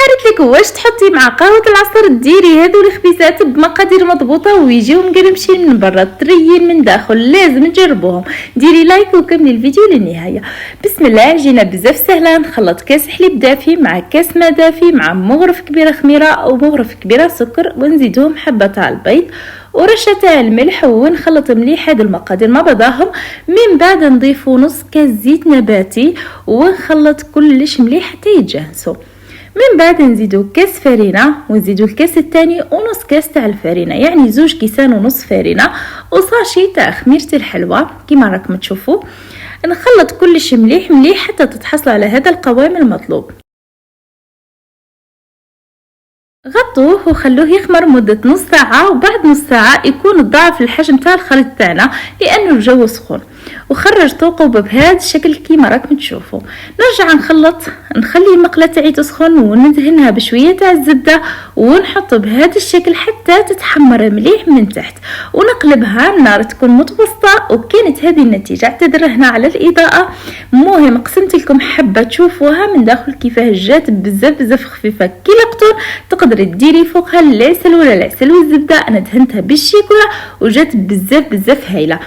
قالت لك واش تحطي مع قهوه العصر ديري هذو الخبيزات بمقادير مضبوطه ويجيو مقرمشين من برا طريين من داخل، لازم تجربوهم. ديري لايك وكملي الفيديو للنهايه. بسم الله، جينا بزاف سهله. نخلط كاس حليب دافي مع كاس ماء دافي مع مغرف كبيره خميره او مغرف كبيره سكر، ونزيدهم حبه تاع البيض ورشه تاع الملح، ونخلط مليح هاد المقادير مع بعضهم. من بعد نضيفوا نص كاس زيت نباتي ونخلط كلش مليح حتى يتجانسوا. من بعد نزيدو كاس فرينه ونزيدو الكاس الثاني ونص كاس تاع الفرينه، يعني 2 كيسان ونص فرينه وصاشي تاع خميره الحلوى كيما راكم تشوفوا. نخلط كلش مليح مليح حتى تتحصل على هذا القوام المطلوب. غطوه وخلوه يخمر مدة نص ساعة، وبعد نص ساعة يكون ضعف الحجم تاع الخليط تاعنا لأنه الجو سخون. وخرجته قوبة بهذا الشكل كيما راكم تشوفوا. نرجع نخلط، نخلي المقله تاعي تسخن وندهنها بشويه تاع الزبده ونحط بهذا الشكل حتى تتحمر مليح من تحت، ونقلبها النار تكون متوسطه. وكانت هذه النتيجه. اعتذر هنا على الاضاءه. مهم قسمت لكم حبه تشوفوها من داخل كيفاه جات بزاف خفيفه كي القطن. تقدري ديري فوقها العسل ولا العسل والزبده، انا دهنتها بالشيكولا وجات بزاف هايله.